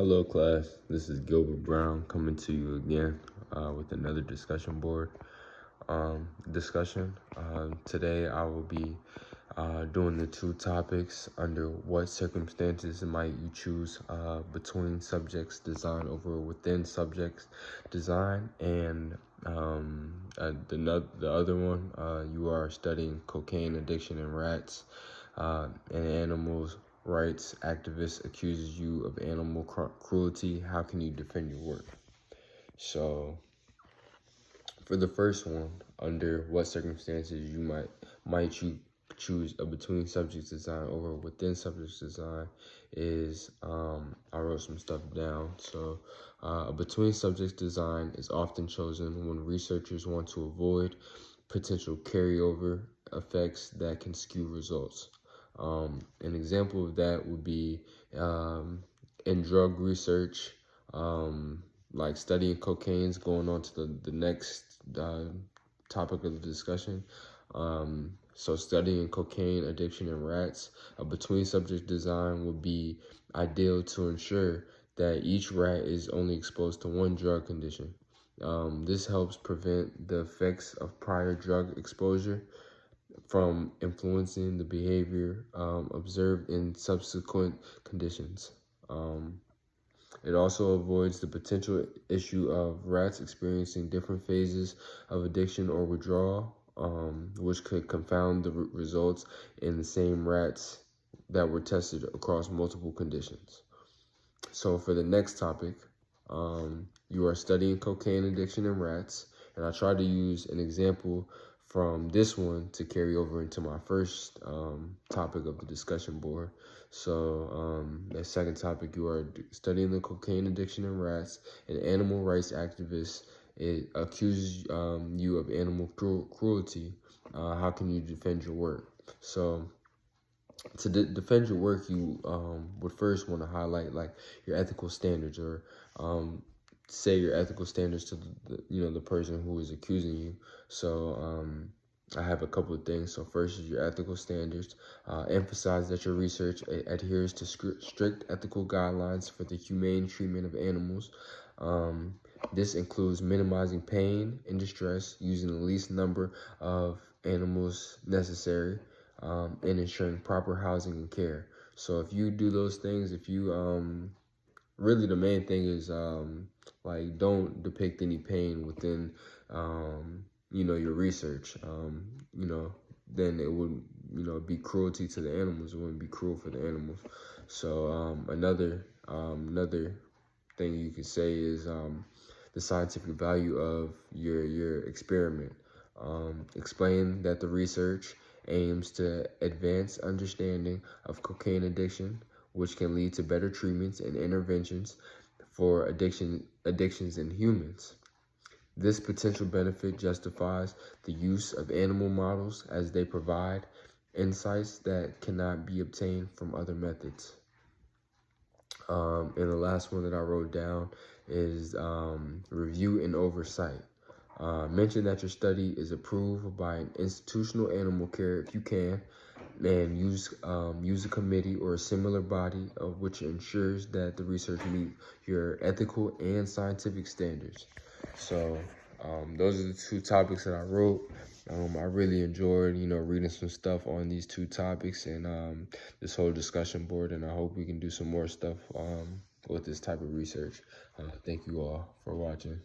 Hello class, this is Gilbert Brown coming to you again with another discussion board discussion. Today I will be doing the two topics under what circumstances might you choose between subjects design over within subjects design, and the other one, you are studying cocaine addiction in rats and animals. Rights activist accuses you of animal cruelty. How can you defend your work? So, for the first one, under what circumstances you might you choose a between subjects design over within subjects design is I wrote some stuff down. So, a between subjects design is often chosen when researchers want to avoid potential carryover effects that can skew results. An example of that would be in drug research, like studying cocaine's going on to the next topic of the discussion. So studying cocaine addiction in rats, a between subject design would be ideal to ensure that each rat is only exposed to one drug condition. This helps prevent the effects of prior drug exposure from influencing the behavior observed in subsequent conditions. It also avoids the potential issue of rats experiencing different phases of addiction or withdrawal, which could confound the results in the same rats that were tested across multiple conditions. So for the next topic, you are studying cocaine addiction in rats, and I tried to use an example from this one to carry over into my first topic of the discussion board. So the second topic, you are studying the cocaine addiction in rats. An animal rights activist accuses you of animal cruelty. How can you defend your work? So to defend your work, you would first want to highlight like your ethical standards, or say your ethical standards to the person who is accusing you. So I have a couple of things. So first is your ethical standards. Emphasize that your research adheres to strict ethical guidelines for the humane treatment of animals. This includes minimizing pain and distress, using the least number of animals necessary, and ensuring proper housing and care. So if you do those things, if you really the main thing is like don't depict any pain within your research. Then it would be cruelty to the animals. It wouldn't be cruel for the animals. So another thing you could say is the scientific value of your experiment. Explain that the research aims to advance understanding of cocaine addiction, which can lead to better treatments and interventions for addictions in humans. This potential benefit justifies the use of animal models as they provide insights that cannot be obtained from other methods. And the last one that I wrote down is review and oversight. Mention that your study is approved by an institutional animal care if you can, and use a committee or a similar body of which ensures that the research meets your ethical and scientific standards. So those are the two topics that I wrote. I really enjoyed, reading some stuff on these two topics and this whole discussion board, and I hope we can do some more stuff with this type of research. Thank you all for watching.